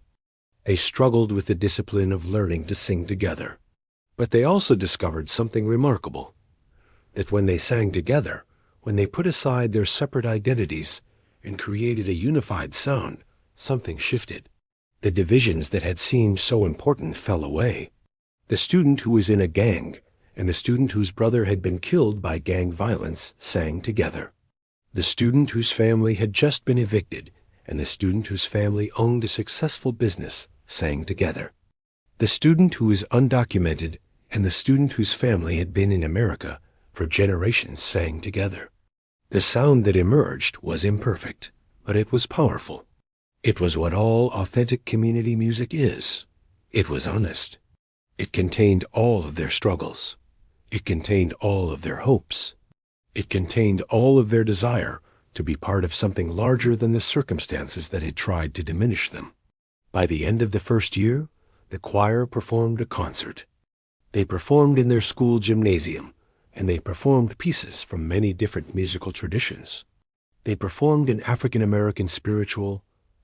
They struggled with the discipline of learning to sing together. But they also discovered something remarkable, that when they sang together, when they put aside their separate identities and created a unified sound, something shifted. The divisions that had seemed so important fell away. The student who was in a gang and the student whose brother had been killed by gang violence sang together. The student whose family had just been evicted and the student whose family owned a successful business sang together. The student who was undocumented and the student whose family had been in America for generations sang together. The sound that emerged was imperfect, but it was powerful. It was what all authentic community music is. It was honest. It contained all of their struggles. It contained all of their hopes. It contained all of their desire to be part of something larger than the circumstances that had tried to diminish them. By the end of the first year, the choir performed a concert. They performed in their school gymnasium, and they performed pieces from many different musical traditions. They performed an African American spiritual,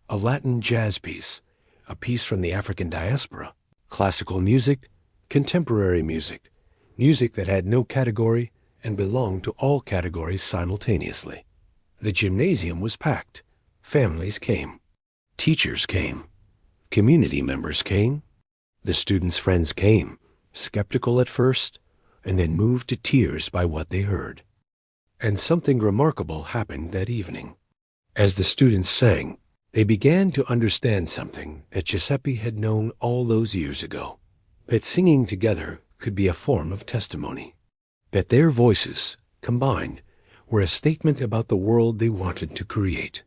a Latin jazz piece, a piece from the African diaspora, classical music, contemporary music, music that had no category and belonged to all categories simultaneously. The gymnasium was packed. Families came. Teachers came. Community members came. The students' friends came, skeptical at first, and then moved to tears by what they heard. And something remarkable happened that evening. As the students sang, they began to understand something that Giuseppe had known all those years ago, that singing together could be a form of testimony, that their voices, combined, were a statement about the world they wanted to create,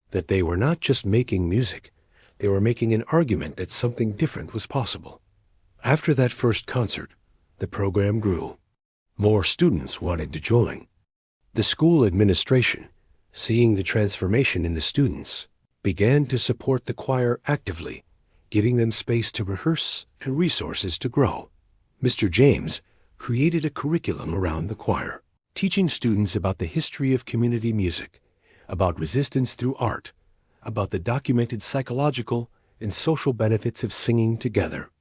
that they were not just making music, they were making an argument that something different was possible. After that first concert, the program grew. More students wanted to join. The school administration, seeing the transformation in the students, began to support the choir actively, giving them space to rehearse and resources to grow. Mr. James created a curriculum around the choir, teaching students about the history of community music, about resistance through art, about the documented psychological and social benefits of singing together.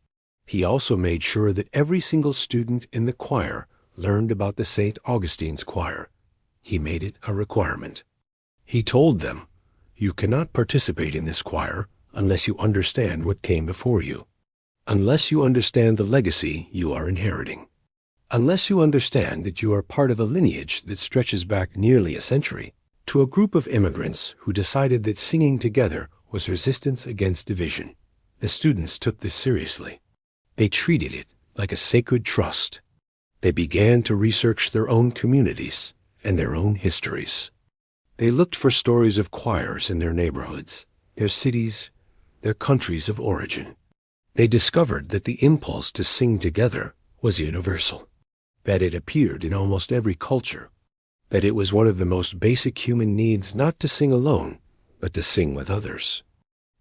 He also made sure that every single student in the choir learned about the St. Augustine's choir. He made it a requirement. He told them, "You cannot participate in this choir unless you understand what came before you, unless you understand the legacy you are inheriting, unless you understand that you are part of a lineage that stretches back nearly a century, to a group of immigrants who decided that singing together was resistance against division." The students took this seriously. They treated it like a sacred trust. They began to research their own communities and their own histories. They looked for stories of choirs in their neighborhoods, their cities, their countries of origin. They discovered that the impulse to sing together was universal, that it appeared in almost every culture, that it was one of the most basic human needs not to sing alone, but to sing with others.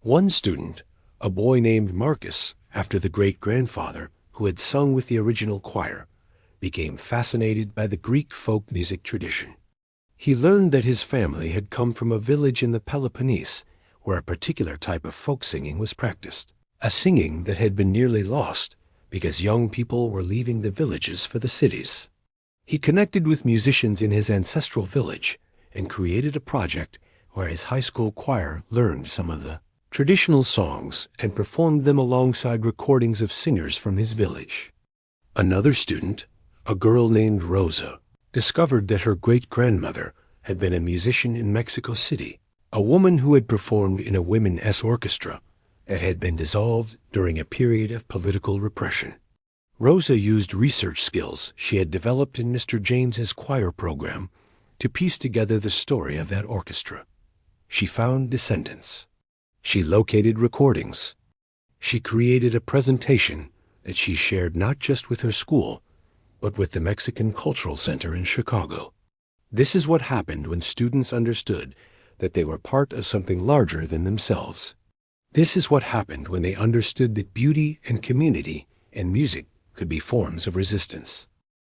One student, a boy named Marcus, after the great-grandfather who had sung with the original choir, became fascinated by the Greek folk music tradition. He learned that his family had come from a village in the Peloponnese where a particular type of folk singing was practiced, a singing that had been nearly lost because young people were leaving the villages for the cities. He connected with musicians in his ancestral village and created a project where his high school choir learned some of the traditional songs and performed them alongside recordings of singers from his village. Another student, a girl named Rosa, discovered that her great-grandmother had been a musician in Mexico City, a woman who had performed in a women's orchestra that had been dissolved during a period of political repression. Rosa used research skills she had developed in Mr. James's choir program to piece together the story of that orchestra. She found descendants. She located recordings. She created a presentation that she shared not just with her school, but with the Mexican Cultural Center in Chicago. This is what happened when students understood that they were part of something larger than themselves. This is what happened when they understood that beauty and community and music could be forms of resistance.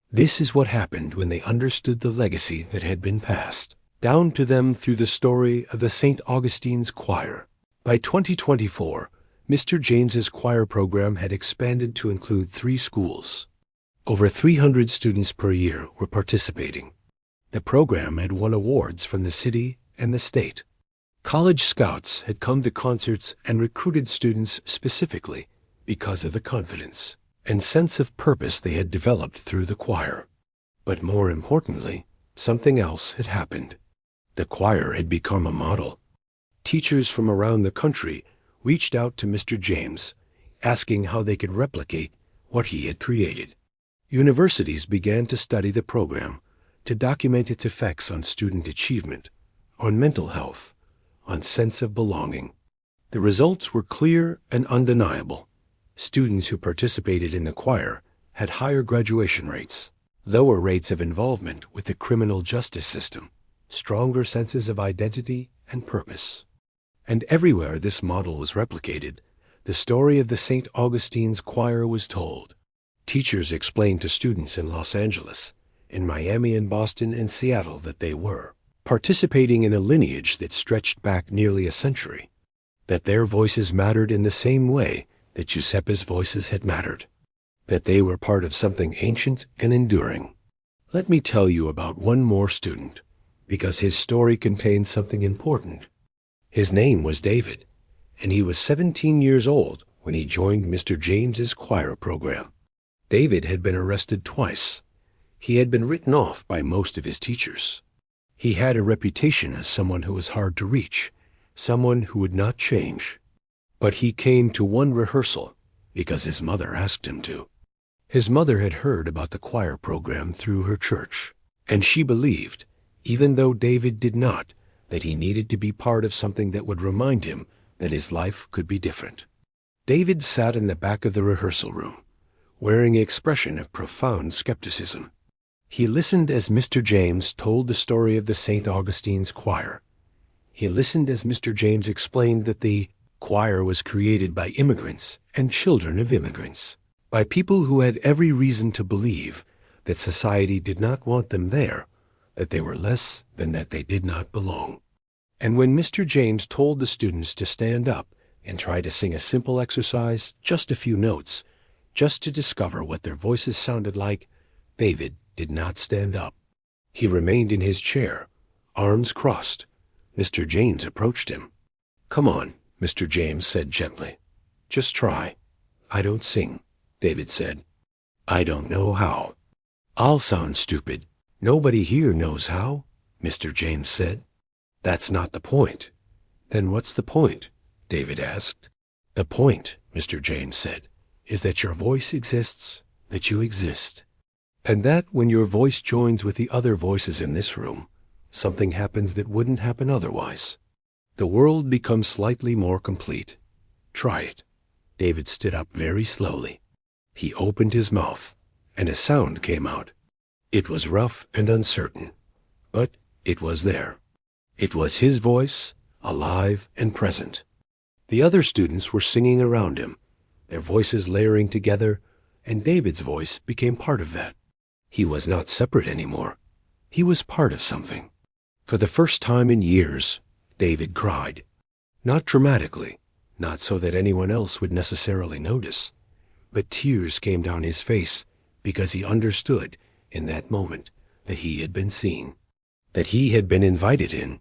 This is what happened when they understood the legacy that had been passed down to them through the story of the St. Augustine's choir. By 2024, Mr. James's choir program had expanded to include 3 schools. Over 300 students per year were participating. The program had won awards from the city and the state. College scouts had come to concerts and recruited students specifically because of the confidence and sense of purpose they had developed through the choir. But more importantly, something else had happened. The choir had become a model. Teachers from around the country reached out to Mr. James, asking how they could replicate what he had created. Universities began to study the program, to document its effects on student achievement, on mental health, on sense of belonging. The results were clear and undeniable. Students who participated in the choir had higher graduation rates, lower rates of involvement with the criminal justice system, stronger senses of identity and purpose. And everywhere this model was replicated, the story of the St. Augustine's choir was told. Teachers explained to students in Los Angeles, in Miami and Boston and Seattle that they were participating in a lineage that stretched back nearly a century, that their voices mattered in the same way that Giuseppe's voices had mattered, that they were part of something ancient and enduring. Let me tell you about one more student, because his story contains something important. His name was David, and he was 17 years old when he joined Mr. James's choir program. David had been arrested twice. He had been written off by most of his teachers. He had a reputation as someone who was hard to reach, someone who would not change. But he came to one rehearsal because his mother asked him to. His mother had heard about the choir program through her church, and she believed, even though David did not, that he needed to be part of something that would remind him that his life could be different. David sat in the back of the rehearsal room, wearing an expression of profound skepticism. He listened as Mr. James told the story of the St. Augustine's choir. He listened as Mr. James explained that the choir was created by immigrants and children of immigrants, by people who had every reason to believe that society did not want them there, that they were less than that they did not belong. And when Mr. James told the students to stand up and try to sing a simple exercise, just a few notes, just to discover what their voices sounded like, David did not stand up. He remained in his chair, arms crossed. Mr. James approached him. "Come on," Mr. James said gently. "Just try." "I don't sing," David said. "I don't know how." "I'll sound stupid." "Nobody here knows how," Mr. James said. "That's not the point." "Then what's the point?" David asked. "The point," Mr. James said, "is that your voice exists, that you exist. And that when your voice joins with the other voices in this room, something happens that wouldn't happen otherwise. The world becomes slightly more complete. Try it." David stood up very slowly. He opened his mouth, and a sound came out. It was rough and uncertain, but it was there. It was his voice, alive and present. The other students were singing around him, their voices layering together, and David's voice became part of that. He was not separate anymore. He was part of something. For the first time in years, David cried. Not dramatically, not so that anyone else would necessarily notice, but tears came down his face because he understood in that moment that he had been seen, that he had been invited in,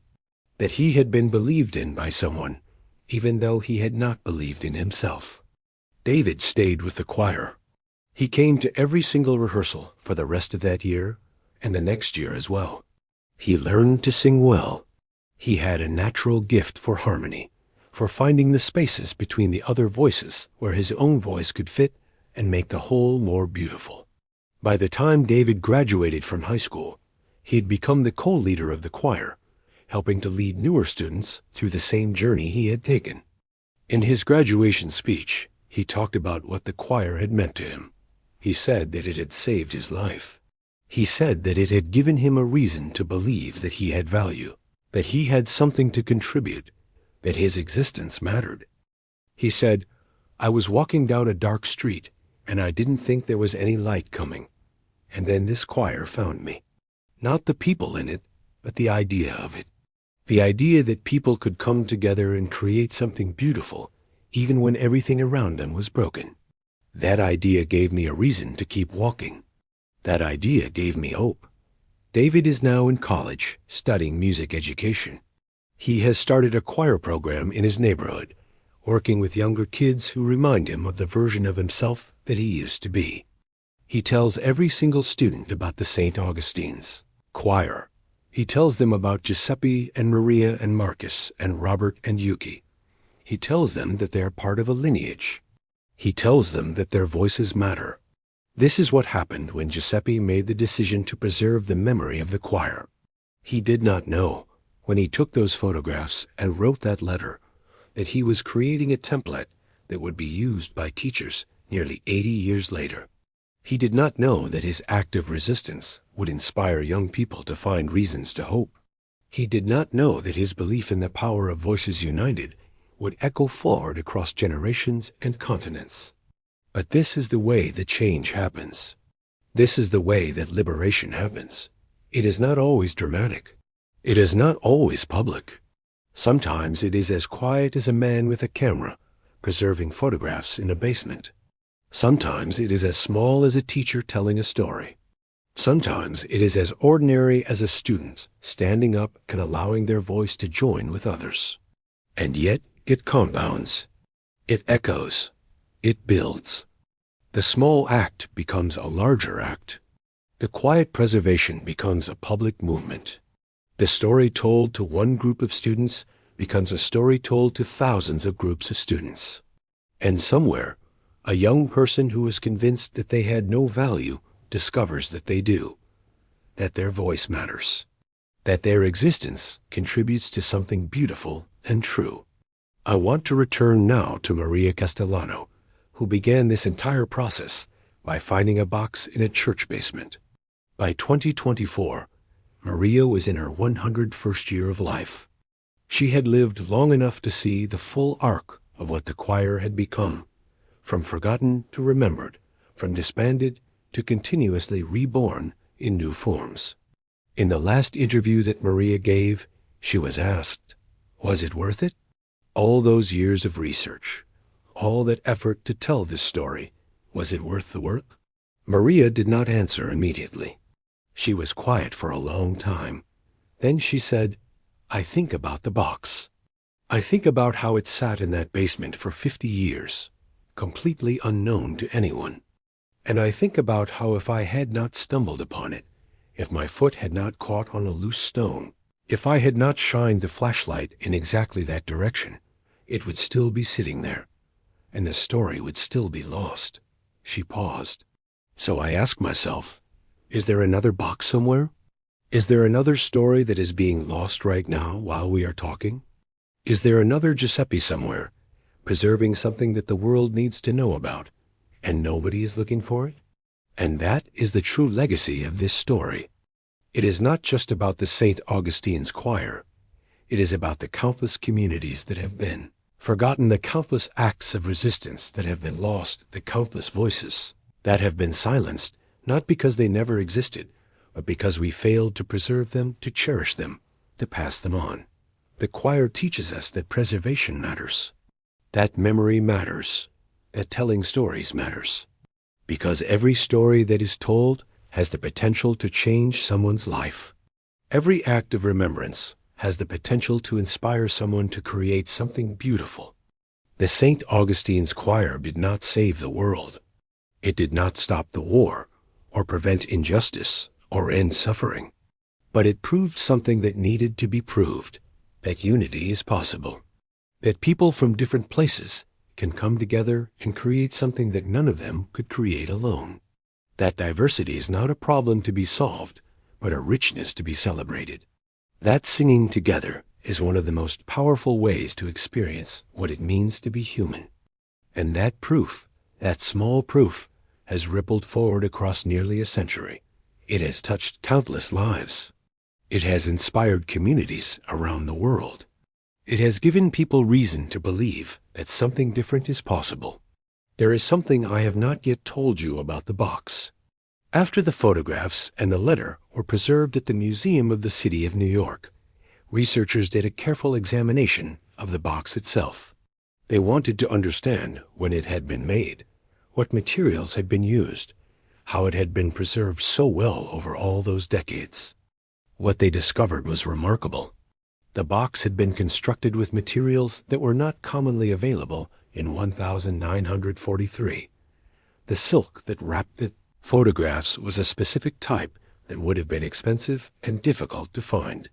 that he had been believed in by someone, even though he had not believed in himself. David stayed with the choir. He came to every single rehearsal for the rest of that year and the next year as well. He learned to sing well. He had a natural gift for harmony, for finding the spaces between the other voices where his own voice could fit and make the whole more beautiful. By the time David graduated from high school, he had become the co-leader of the choir, helping to lead newer students through the same journey he had taken. In his graduation speech, he talked about what the choir had meant to him. He said that it had saved his life. He said that it had given him a reason to believe that he had value, that he had something to contribute, that his existence mattered. He said, "I was walking down a dark street, and I didn't think there was any light coming. And then this choir found me. Not the people in it, but the idea of it. The idea that people could come together and create something beautiful, even when everything around them was broken. That idea gave me a reason to keep walking. That idea gave me hope." David is now in college, studying music education. He has started a choir program in his neighborhood, working with younger kids who remind him of the version of himself that he used to be. He tells every single student about the St. Augustine's choir. He tells them about Giuseppe and Maria and Marcus and Robert and Yuki. He tells them that they are part of a lineage. He tells them that their voices matter. This is what happened when Giuseppe made the decision to preserve the memory of the choir. He did not know, when he took those photographs and wrote that letter, that he was creating a template that would be used by teachers nearly 80 years later. He did not know that his act of resistance would inspire young people to find reasons to hope. He did not know that his belief in the power of voices united would echo forward across generations and continents. But this is the way that change happens. This is the way that liberation happens. It is not always dramatic. It is not always public. Sometimes it is as quiet as a man with a camera preserving photographs in a basement. Sometimes it is as small as a teacher telling a story. Sometimes it is as ordinary as a student standing up and allowing their voice to join with others. And yet, It compounds. It echoes. It builds. The small act becomes a larger act. The quiet preservation becomes a public movement. The story told to one group of students becomes a story told to thousands of groups of students. And somewhere, a young person who was convinced that they had no value discovers that they do, that their voice matters, that their existence contributes to something beautiful and true. I want to return now to Maria Castellano, who began this entire process by finding a box in a church basement. By 2024, Maria was in her 101st year of life. She had lived long enough to see the full arc of what the choir had become, from forgotten to remembered, from disbanded to continuously reborn in new forms. In the last interview that Maria gave, she was asked, was it worth it? All those years of research, all that effort to tell this story, was it worth the work? Maria did not answer immediately. She was quiet for a long time. Then she said, I think about the box. I think about how it sat in that basement for 50 years, completely unknown to anyone. And I think about how if I had not stumbled upon it, if my foot had not caught on a loose stone, if I had not shined the flashlight in exactly that direction, it would still be sitting there, and the story would still be lost. She paused. So I asked myself, is there another box somewhere? Is there another story that is being lost right now while we are talking? Is there another Giuseppe somewhere, preserving something that the world needs to know about, and nobody is looking for it? And that is the true legacy of this story. It is not just about the St. Augustine's choir. It is about the countless communities that have been forgotten, the countless acts of resistance that have been lost, the countless voices that have been silenced, not because they never existed, but because we failed to preserve them, to cherish them, to pass them on. The choir teaches us that preservation matters, that memory matters, that telling stories matters. Because every story that is told has the potential to change someone's life. Every act of remembrance has the potential to inspire someone to create something beautiful. The St. Augustine's choir did not save the world. It did not stop the war, or prevent injustice, or end suffering. But it proved something that needed to be proved, that unity is possible, that people from different places can come together and create something that none of them could create alone, that diversity is not a problem to be solved, but a richness to be celebrated. That singing together is one of the most powerful ways to experience what it means to be human. And that proof, that small proof, has rippled forward across nearly a century. It has touched countless lives. It has inspired communities around the world. It has given people reason to believe that something different is possible. There is something I have not yet told you about the box. After the photographs and the letter were preserved at the Museum of the City of New York, researchers did a careful examination of the box itself. They wanted to understand when it had been made, what materials had been used, how it had been preserved so well over all those decades. What they discovered was remarkable. The box had been constructed with materials that were not commonly available in 1943. The silk that wrapped the photographs was a specific type that would have been expensive and difficult to find.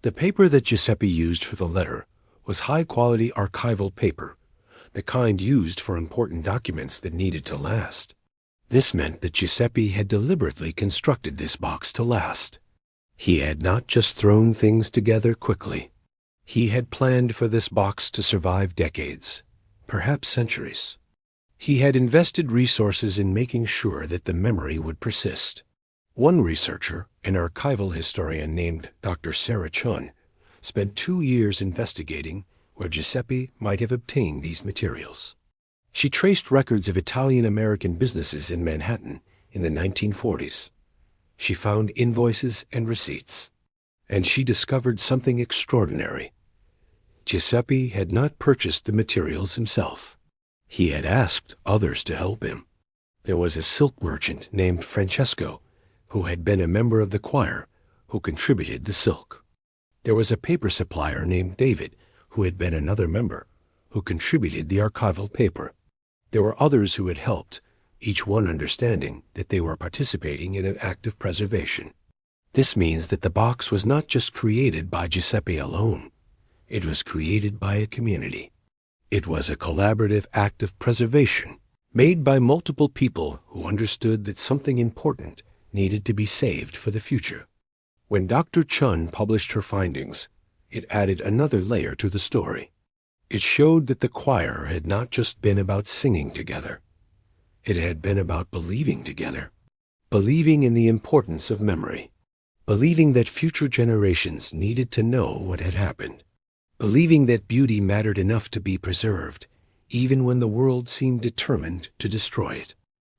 The paper that Giuseppe used for the letter was high-quality archival paper, the kind used for important documents that needed to last. This meant that Giuseppe had deliberately constructed this box to last. He had not just thrown things together quickly. He had planned for this box to survive decades, perhaps centuries. He had invested resources in making sure that the memory would persist. One researcher, an archival historian named Dr. Sarah Chun, spent 2 years investigating where Giuseppe might have obtained these materials. She traced records of Italian-American businesses in Manhattan in the 1940s. She found invoices and receipts, and she discovered something extraordinary. Giuseppe had not purchased the materials himself. He had asked others to help him. There was a silk merchant named Francesco, who had been a member of the choir, who contributed the silk. There was a paper supplier named David, who had been another member, who contributed the archival paper. There were others who had helped, each one understanding that they were participating in an act of preservation. This means that the box was not just created by Giuseppe alone. It was created by a community. It was a collaborative act of preservation made by multiple people who understood that something important needed to be saved for the future. When Dr. Chun published her findings, it added another layer to the story. It showed that the choir had not just been about singing together. It had been about believing together, believing in the importance of memory, believing that future generations needed to know what had happened, believing that beauty mattered enough to be preserved, even when the world seemed determined to destroy it.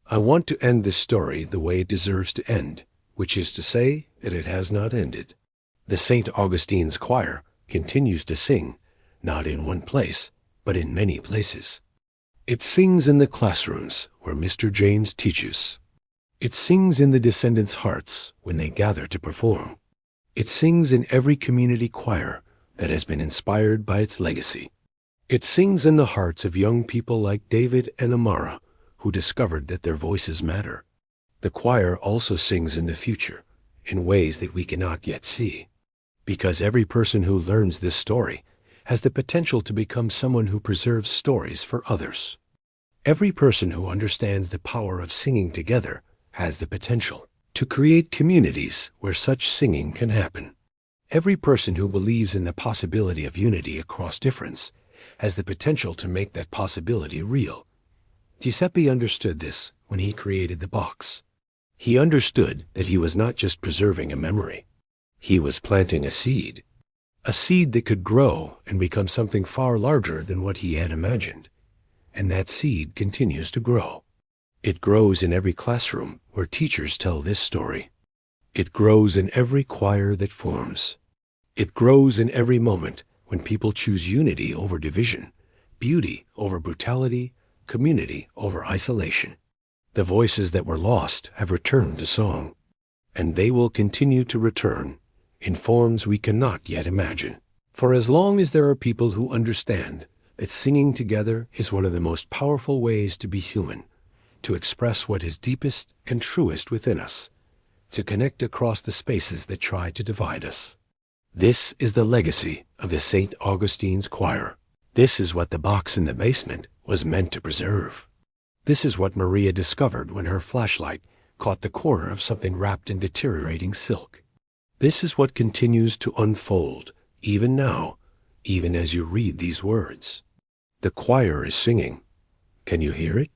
I want to end this story the way it deserves to end, which is to say that it has not ended. The St. Augustine's choir continues to sing, not in one place, but in many places. It sings in the classrooms where Mr. James teaches. It sings in the descendants' hearts when they gather to perform. It sings in every community choir that has been inspired by its legacy. It sings in the hearts of young people like David and Amara, who discovered that their voices matter. The choir also sings in the future, in ways that we cannot yet see, because every person who learns this story has the potential to become someone who preserves stories for others. Every person who understands the power of singing together has the potential to create communities where such singing can happen. Every person who believes in the possibility of unity across difference has the potential to make that possibility real. Giuseppe understood this when he created the box. He understood that he was not just preserving a memory. He was planting a seed that could grow and become something far larger than what he had imagined. And that seed continues to grow. It grows in every classroom where teachers tell this story. It grows in every choir that forms. It grows in every moment when people choose unity over division, beauty over brutality, community over isolation. The voices that were lost have returned to song, and they will continue to return in forms we cannot yet imagine. For as long as there are people who understand that singing together is one of the most powerful ways to be human, to express what is deepest and truest within us, to connect across the spaces that try to divide us. This is the legacy of the St. Augustine's choir. This is what the box in the basement was meant to preserve. This is what Maria discovered when her flashlight caught the corner of something wrapped in deteriorating silk. This is what continues to unfold, even now, even as you read these words. The choir is singing. Can you hear it?